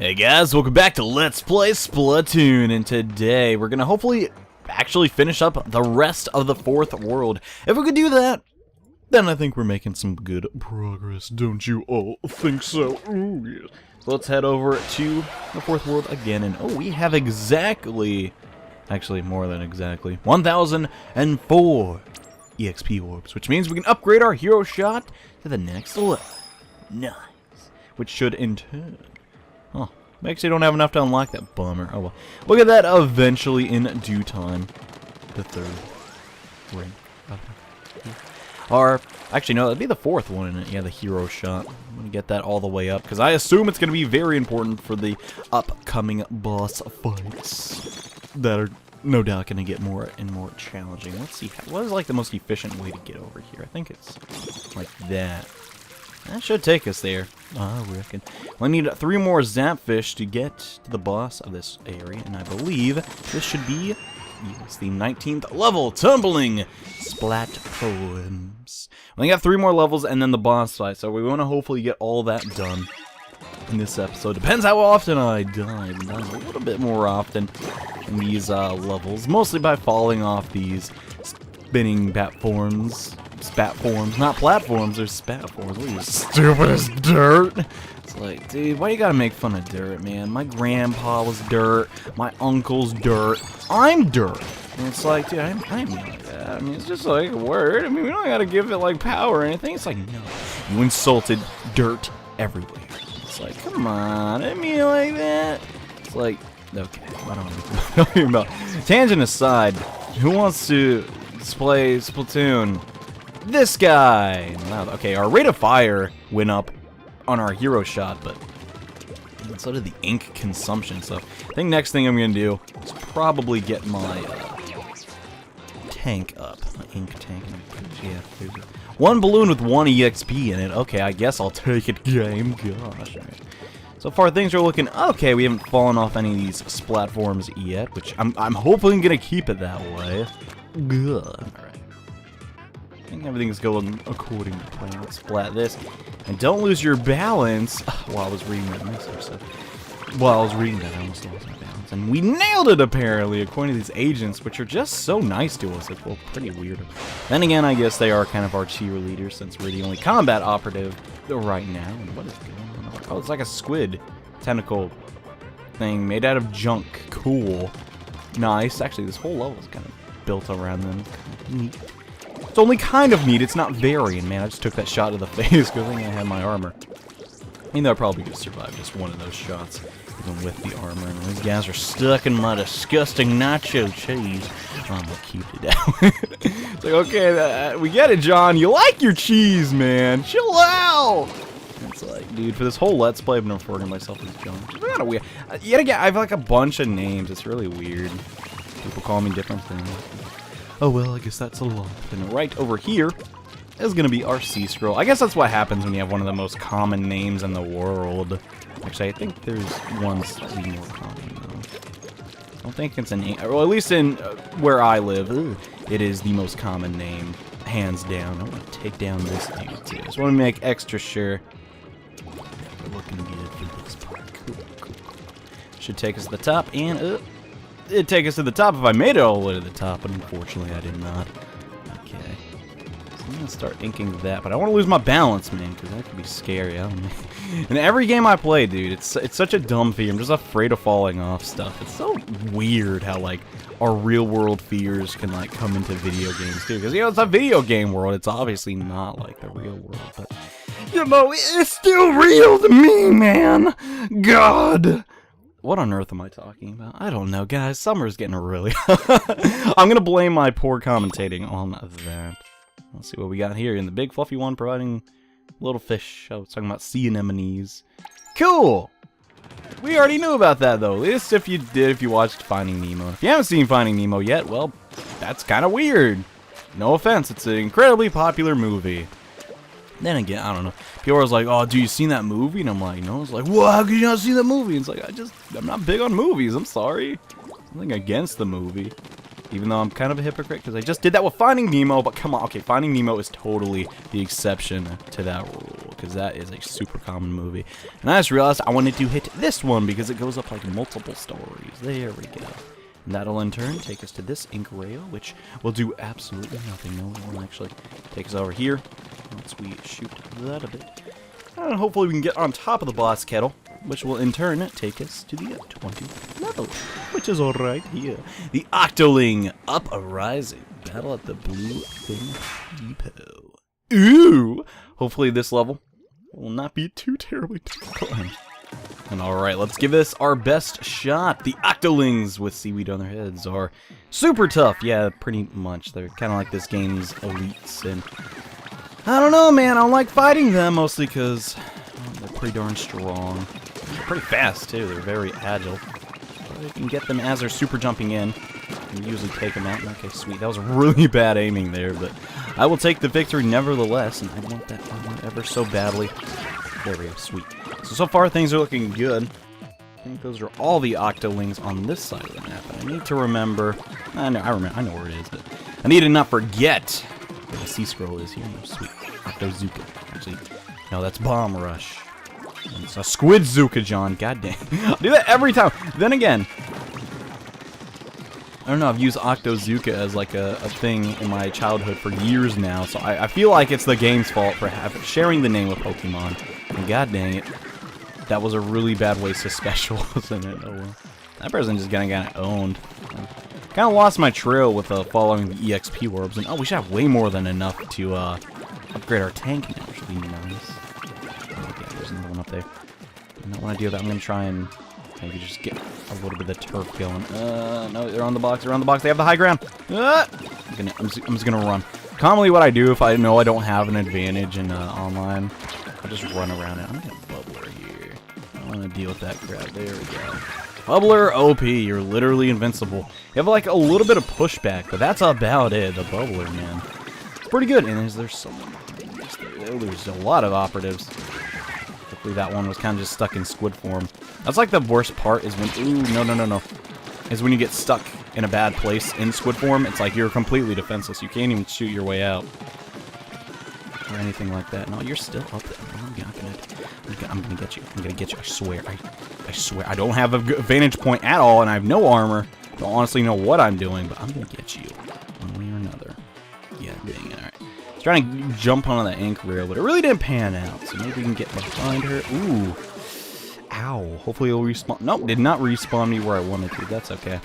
Hey guys, welcome back to Let's Play Splatoon, and today we're gonna hopefully actually finish up the rest of the fourth world. If we could do that, then I think we're making some good progress, don't you all think so? Ooh, yes. So let's head over to the fourth world again, and oh, we have exactly, actually more than exactly, 1,004 EXP orbs, which means we can upgrade our hero shot to the next level. Nice. Which should in turn... Oh, we actually don't have enough to unlock that. Bummer. Oh well. We'll get that eventually in due time. The third ring. Or, actually no, that'd be the fourth one in it. Yeah, the hero shot. I'm gonna get that all the way up, because I assume it's gonna be very important for the upcoming boss fights that are no doubt gonna get more and more challenging. Let's see, what is like the most efficient way to get over here? I think it's like that. That should take us there, I reckon. We need 3 more Zapfish to get to the boss of this area, and I believe this should be, yes, the 19th level, Tumbling Splat poems. We only got 3 more levels and then the boss fight, so we want to hopefully get all that done in this episode. Depends how often I die. I've done a little bit more often in these levels, mostly by falling off these spinning platforms. Spat forms, not platforms, they're spat forms. What are you, stupid as dirt? It's like, dude, why you gotta make fun of dirt, man? My grandpa was dirt, my uncle's dirt, I'm dirt. And it's like, dude, I'm not like that. I mean, it's just like a word. I mean, we don't gotta give it like power or anything. It's like, no, you insulted dirt everywhere. It's like, come on, I didn't mean it like that. It's like, okay, I don't know what I'm talking about. Tangent aside, who wants to play Splatoon? This guy! Wow, okay, our rate of fire went up on our hero shot, but so did the ink consumption. So I think next thing I'm going to do is probably get my tank up. My ink tank. Yeah, there's one balloon with 1 EXP in it. Okay, I guess I'll take it, game. Gosh. So far, things are looking okay. We haven't fallen off any of these platforms yet, which I'm hopefully going to keep it that way. Good. Alright. I think everything's going according to plan. Let's splat this. And don't lose your balance. While I was reading that message. So, while I was reading that, I almost lost my balance. And we nailed it, apparently, according to these agents, which are just so nice to us. It's, well, pretty weird. Then again, I guess they are kind of our cheerleaders, since we're the only combat operative right now. And what is going on? Oh, it's like a squid tentacle thing made out of junk. Cool. Nice. Actually, this whole level is kind of built around them. Kind of neat. It's only kind of neat, it's not very, and man, I just took that shot to the face, good thing I had my armor. I mean, I probably could survive just one of those shots, even with the armor, and these guys are stuck in my disgusting nacho cheese. I'm gonna keep it down. It's like, okay, we get it, John, you like your cheese, man, chill out! It's like, dude, for this whole Let's Play, I've been referring to myself as John. It's kind of weird. Yet again, I have like a bunch of names, it's really weird. People call me different things. Oh well, I guess that's a lot. And right over here is going to be our sea scroll. I guess that's what happens when you have one of the most common names in the world. Actually, I think there's one slightly more common, though. I don't think it's an... Well, at least in where I live, it is the most common name, hands down. I want to take down this dude, too. Just want to make extra sure we're looking good for this part. Cool, cool, cool. Should take us to the top, and... It'd take us to the top if I made it all the way to the top, but unfortunately I did not. Okay. So I'm gonna start inking that, but I don't want to lose my balance, man, because that could be scary. I don't know. In every game I play, dude, it's such a dumb fear. I'm just afraid of falling off stuff. It's so weird how, like, our real-world fears can, like, come into video games, too. Because, you know, it's a video game world. It's obviously not like the real world, but, you know, it's still real to me, man! God! What on earth am I talking about? I don't know, guys. Summer's getting really... I'm gonna blame my poor commentating on that. Let's see what we got here. In the big fluffy one, providing little fish. I was talking about sea anemones. Cool! We already knew about that, though. At least if you watched Finding Nemo. If you haven't seen Finding Nemo yet, well, that's kind of weird. No offense, it's an incredibly popular movie. Then again, I don't know. People are like, oh, do you seen that movie? And I'm like, no. It's like, well, how could you not see that movie? And it's like, I'm not big on movies. I'm sorry. Something against the movie. Even though I'm kind of a hypocrite, because I just did that with Finding Nemo, but come on, okay, Finding Nemo is totally the exception to that rule, because that is a super common movie. And I just realized I wanted to hit this one, because it goes up like multiple stories. There we go. And that'll in turn take us to this ink rail, which will do absolutely nothing. No, it won't actually take us over here, once we shoot that a bit. And hopefully we can get on top of the boss kettle, which will in turn take us to the 20th level, which is right here. The Octoling Uprising. Battle at the Blue Fin Depot. Ooh! Hopefully this level will not be too terribly difficult. And alright, let's give this our best shot. The Octolings with seaweed on their heads are super tough. Yeah, pretty much. They're kind of like this game's elites, and I don't know, man. I don't like fighting them, mostly because they're pretty darn strong. They're pretty fast, too. They're very agile. But you can get them as they're super jumping in. You usually take them out. Okay, sweet. That was really bad aiming there, but I will take the victory nevertheless, and I want that one ever so badly. There we go, sweet. So far, things are looking good. I think those are all the Octolings on this side of the map, and I need to remember... I know where it is, but I need to not forget where the C-scroll is here. Sweet. Octozuka. Actually, no, that's Bomb Rush. And it's a Squid Zuka, John. God dang. I do that every time. Then again, I don't know, I've used Octozuka as like a thing in my childhood for years now, so I feel like it's the game's fault for sharing the name with Pokemon. And god dang it, that was a really bad waste of special, wasn't it? Oh well. That person just got owned. Kind of lost my trail with following the EXP orbs, and oh, we should have way more than enough to upgrade our tank now, which would be nice. Okay, there's another one up there. I don't want to do that. I'm going to try and maybe just get a little bit of turf going. No, they're on the box. They're on the box. They have the high ground. I'm just going to run. Commonly what I do if I know I don't have an advantage in online, I'll just run around it. I'm going to get a bubbler here. I don't want to deal with that crap. There we go. Bubbler OP. You're literally invincible. You have like a little bit of pushback, but that's about it. The bubbler, man. It's pretty good. And there's someone behind us there. There's a lot of operatives. Hopefully that one was kind of just stuck in squid form. That's like the worst part is when... Ooh, no. Is when you get stuck in a bad place in squid form. It's like you're completely defenseless. You can't even shoot your way out. Or anything like that. No, you're still up there. I'm gonna get you. I'm gonna get you. I swear. I swear. I don't have a vantage point at all, and I have no armor. I don't honestly know what I'm doing, but I'm gonna get you. One way or another. Yeah, dang it. Alright. I was trying to jump onto the ink rail, but it really didn't pan out. So maybe we can get behind her. Ooh. Ow. Hopefully it'll respawn. Nope, did not respawn me where I wanted to. That's okay.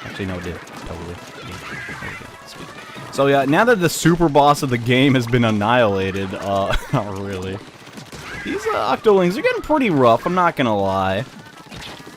Actually, no, it did. Totally. Yeah. There we go. Sweet. So yeah, now that the super boss of the game has been annihilated, not really. These Octolings are getting pretty rough, I'm not gonna lie.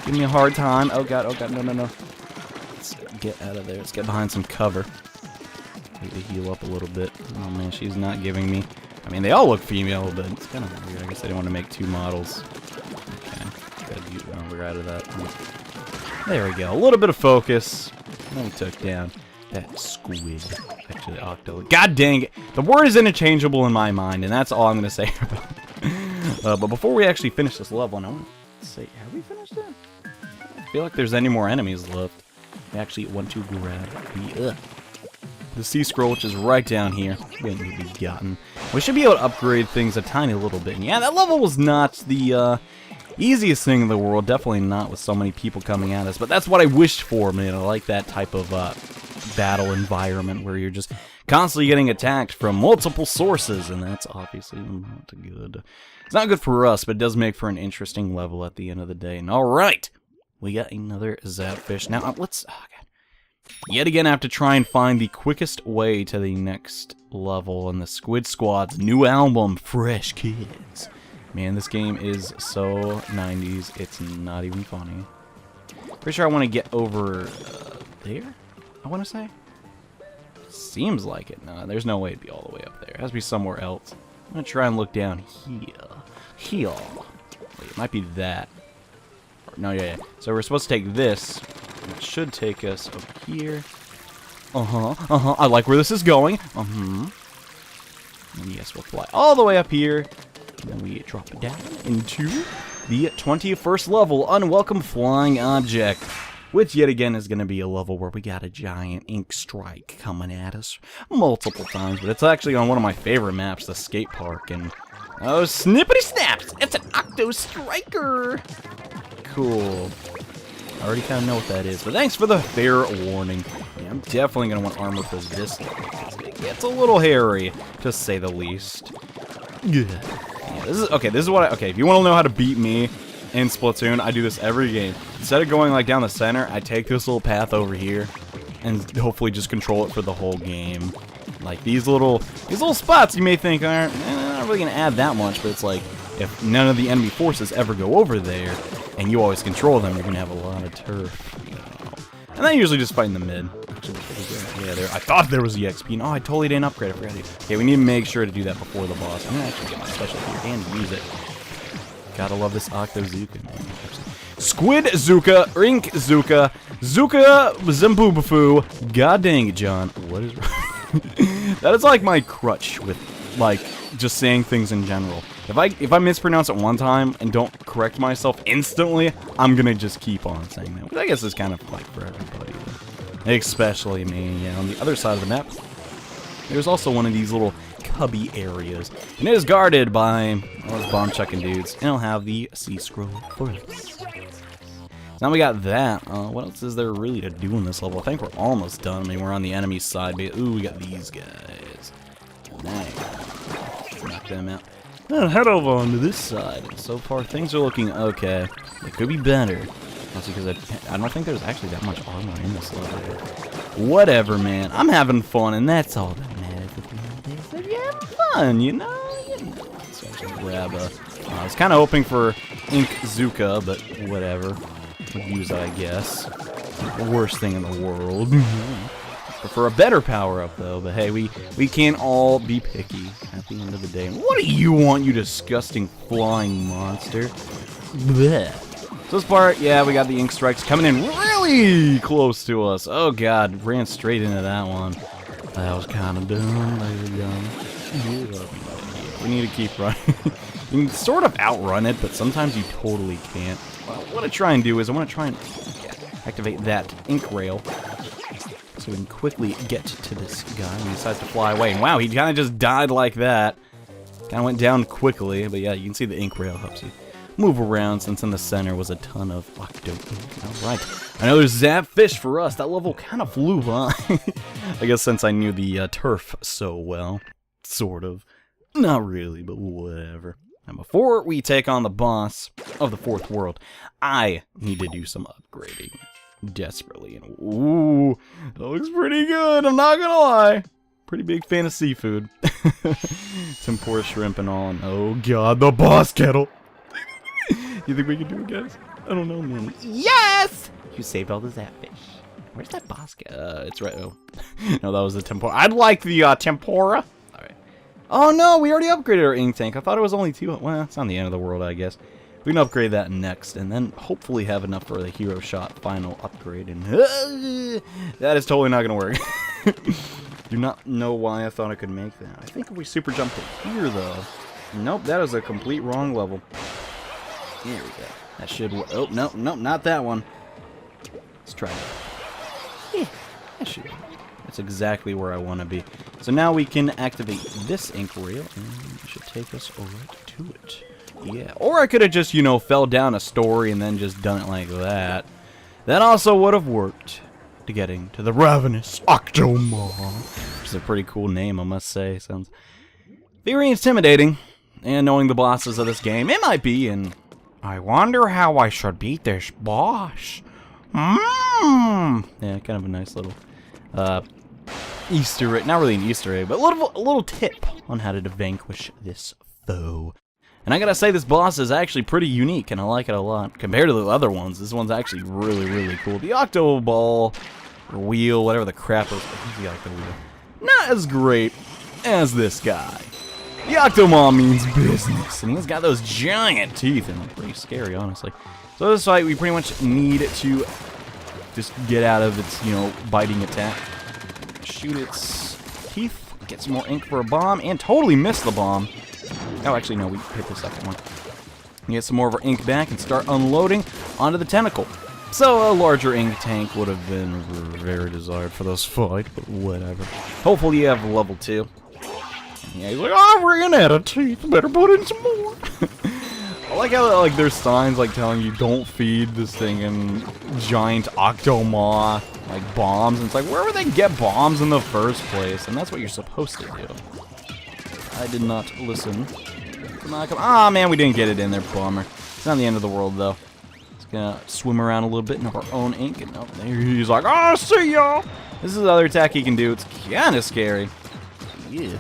Give me a hard time. Oh god, no. Let's get out of there. Let's get behind some cover. Need to heal up a little bit. Oh man, she's not giving me... I mean, they all look female, but it's kind of weird. I guess I didn't want to make two models. Okay. Gotta use one. We're out of that. There we go. A little bit of focus. And we took down that squid. Actually, Octo. God dang it. The word is interchangeable in my mind, and that's all I'm going to say about it. But before we actually finish this level, and I want to say, have we finished it? I don't feel like there's any more enemies left. We actually want to grab the C-scroll, which is right down here. Waiting to be gotten. We should be able to upgrade things a tiny little bit. And yeah, that level was not the easiest thing in the world. Definitely not with so many people coming at us. But that's what I wished for, man. I like that type of battle environment where you're just constantly getting attacked from multiple sources. And that's obviously not good. It's not good for us, but it does make for an interesting level at the end of the day. And alright, we got another Zapfish. Now, let's... Oh, God. Yet again, I have to try and find the quickest way to the next level in the Squid Squad's new album, Fresh Kids. Man, this game is so 90s, it's not even funny. Pretty sure I want to get over there, I want to say? Seems like it. No, there's no way it'd be all the way up there. It has to be somewhere else. I'm going to try and look down here. Here. Wait, it might be that. No, yeah. So we're supposed to take this. It should take us up here. I like where this is going. And yes, we'll fly all the way up here. And then we drop it down into the 21st level unwelcome flying object. which yet again is going to be a level where we got a giant ink strike coming at us multiple times, but it's actually on one of my favorite maps, the skate park, and oh, snippity snaps! It's an Octo Striker! Cool. I already kind of know what that is, but thanks for the fair warning. Yeah, I'm definitely going to want armor for this level. It gets a little hairy, to say the least. Yeah, this is what okay, if you want to know how to beat me in Splatoon, I do this every game. Instead of going like down the center, I take this little path over here and hopefully just control it for the whole game. Like these little spots you may think aren't not really gonna add that much, but it's like if none of the enemy forces ever go over there and you always control them, you're gonna have a lot of turf. And I usually just fight in the mid. Yeah, I thought there was EXP. No, I totally didn't upgrade. I forgot to. Okay, we need to make sure to do that before the boss. I'm gonna actually get my special here and use it. Gotta love this Octozuka, man. Squid Zuka, Rink Zuka, Zuka Zimbubufu. God dang it, John. What is wrong? That is like my crutch with, like, just saying things in general. If I mispronounce it one time and don't correct myself instantly, I'm gonna just keep on saying that. Which I guess is kind of like for everybody. Especially me. Yeah, on the other side of the map, there's also one of these little cubby areas. And it is guarded by those bomb-chucking dudes. And it'll have the C-scroll for us. So now we got that. What else is there really to do in this level? I think we're almost done. I mean, we're on the enemy side. But, ooh, we got these guys. Nice. Let's knock them out. Now head over onto this side. So far, things are looking okay. It could be better. That's because I don't think there's actually that much armor in this level. Whatever, man. I'm having fun, and that's all that matters. If you're having fun, you know? So I should grab a... I was kind of hoping for Ink Zuka, but whatever. We'll use that, I guess. The worst thing in the world. Prefer a better power-up, though. But hey, we can't all be picky at the end of the day. What do you want, you disgusting flying monster? Blech. So this part, yeah, we got the ink strikes coming in really close to us. Oh god, ran straight into that one. That was kind of dumb. We need to keep running. You can sort of outrun it, but sometimes you totally can't. Well, what I try and do is I want to try and activate that ink rail so we can quickly get to this guy. And he decides to fly away. And wow, he kind of just died like that. Kind of went down quickly, but yeah, you can see the ink rail helps you move around, since in the center was a ton of Octo ink. Alright, another Zap Fish for us. That level kind of flew by. I guess since I knew the turf so well. Sort of. Not really, but whatever. And before we take on the boss of the fourth world, I need to do some upgrading. Desperately. And ooh, that looks pretty good, I'm not gonna lie. Pretty big fan of seafood. Tempura shrimp and all, and oh god, the boss kettle! You think we can do it, guys? I don't know, man. Yes! You saved all the Zap Fish. Where's that boss? It's right. Oh. No, that was the tempura. I'd like the tempura. Alright. Oh no, we already upgraded our ink tank. I thought it was only 2. Well, it's not the end of the world, I guess. We can upgrade that next, and then hopefully have enough for the hero shot final upgrade. And that is totally not going to work. Do not know why I thought I could make that. I think if we super jumped it here, though. Nope, that is a complete wrong level. There we go. That should work. Oh, no, no, not that one. Let's try that. Yeah, that should work. That's exactly where I want to be. So now we can activate this ink rail, and it should take us right to it. Yeah, or I could have just, you know, fell down a story and then just done it like that. That also would have worked to getting to the Ravenous Octomaw. Which is a pretty cool name, I must say. Sounds very intimidating. And knowing the bosses of this game, it might be, and I wonder how I should beat this boss. Yeah, kind of a nice little Easter egg. Not really an Easter egg, but a little tip on how to vanquish this foe. And I gotta say, this boss is actually pretty unique, and I like it a lot. Compared to the other ones, this one's actually really, really cool. The Octo Ball, or Wheel, whatever the crap is. The Octo Wheel. Not as great as this guy. The Octomaw means business, and he's got those giant teeth, and pretty scary, honestly. So this fight, we pretty much need to just get out of its, you know, biting attack. Shoot its teeth, get some more ink for a bomb, and totally miss the bomb. Oh, actually, no, we hit the second one. Get some more of our ink back and start unloading onto the tentacle. So a larger ink tank would have been very desired for this fight, but whatever. Hopefully you have level 2. Yeah, he's like, I ran out of teeth, better put in some more. I like how like there's signs like telling you don't feed this thing in giant Octomaw like bombs, and it's like, where would they get bombs in the first place? And that's what you're supposed to do. I did not listen. Come on, come on. Ah, man, we didn't get it in there. Bummer. It's not the end of the world, though. It's gonna swim around a little bit in our own ink, and oh, there he's like, oh, see y'all. This is the other attack he can do. It's kind of scary. Yeah.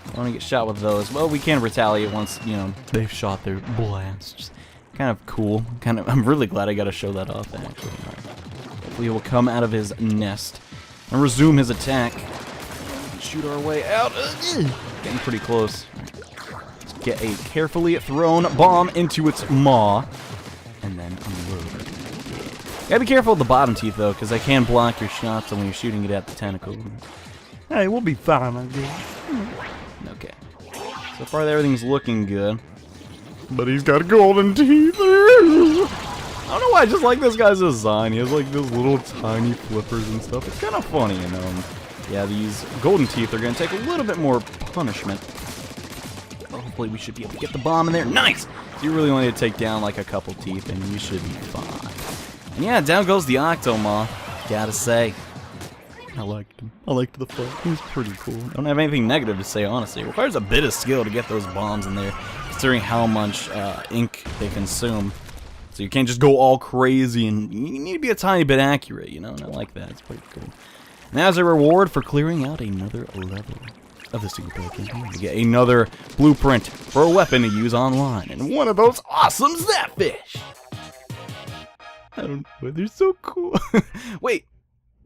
I want to get shot with those. Well, we can retaliate once, you know, they've shot their blasts. Kind of cool. I'm really glad I got to show that off, actually. Hopefully he will come out of his nest and resume his attack. Shoot our way out. Getting pretty close. Let's get a carefully thrown bomb into its maw, and then unload. Gotta be careful with the bottom teeth, though, because they can block your shots when you're shooting it at the tentacle. Hey, we'll be fine, I guess. Okay. So far, everything's looking good. But he's got golden teeth. I don't know why, I just like this guy's design. He has like those little tiny flippers and stuff. It's kind of funny, you know. Yeah, these golden teeth are going to take a little bit more punishment. Hopefully we should be able to get the bomb in there. Nice! So you really only need to take down like a couple teeth and you should be fine. And yeah, down goes the Octomaw. Gotta say. I liked him. I liked the fight. He was pretty cool. I don't have anything negative to say, honestly. It requires a bit of skill to get those bombs in there, considering how much ink they consume. So you can't just go all crazy, and you need to be a tiny bit accurate, you know? And I like that. It's pretty cool. And as a reward for clearing out another level of the single-player campaign, you get another blueprint for a weapon to use online, and one of those awesome Zapfish! I don't know, they're so cool. Wait.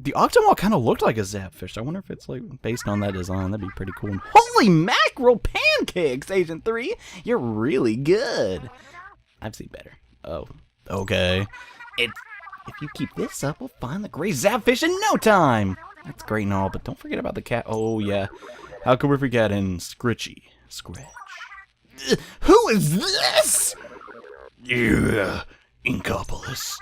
The Octomaw kind of looked like a Zapfish. I wonder if it's like based on that design. That'd be pretty cool. And holy mackerel pancakes, Agent 3! You're really good. I've seen better. Oh, okay. If you keep this up, we'll find the gray Zapfish in no time. That's great and all, but don't forget about the cat. Oh yeah, how could we forget in Scritchy Scratch? Who is this? Yeah, Octopus.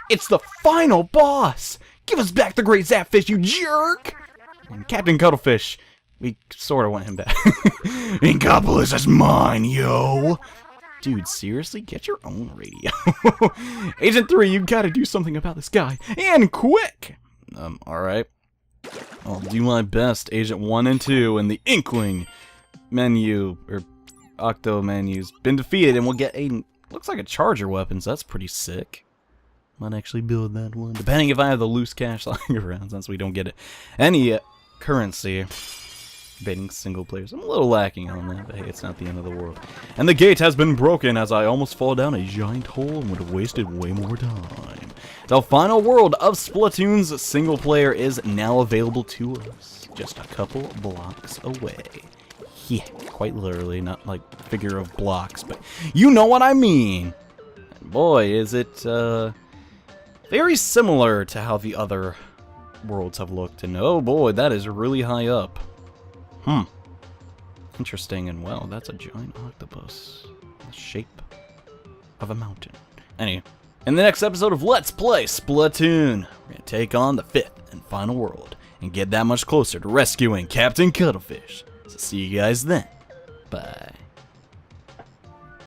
It's the final boss. Give us back the great Zapfish, you jerk! And Captain Cuttlefish, we sort of want him back. Octopus is mine, yo! Dude, seriously? Get your own radio. Agent 3, you gotta do something about this guy. And quick! Alright. I'll do my best, Agent 1 and 2, and the Inkling menu, or Octo menu's been defeated, and we'll get a, looks like a charger weapon, so that's pretty sick. Might actually build that one, depending if I have the loose cash lying around, since we don't get any currency baiting single players. I'm a little lacking on that, but hey, it's not the end of the world. And the gate has been broken as I almost fall down a giant hole and would have wasted way more time. The final world of Splatoon's single player is now available to us, just a couple blocks away. Yeah, quite literally, not like figure of blocks, but you know what I mean. And boy, is it very similar to how the other worlds have looked, and oh boy, that is really high up. Interesting, and well, that's a giant octopus. The shape of a mountain. Anyway, in the next episode of Let's Play Splatoon, we're gonna take on the 5th and final world, and get that much closer to rescuing Captain Cuttlefish. So see you guys then. Bye.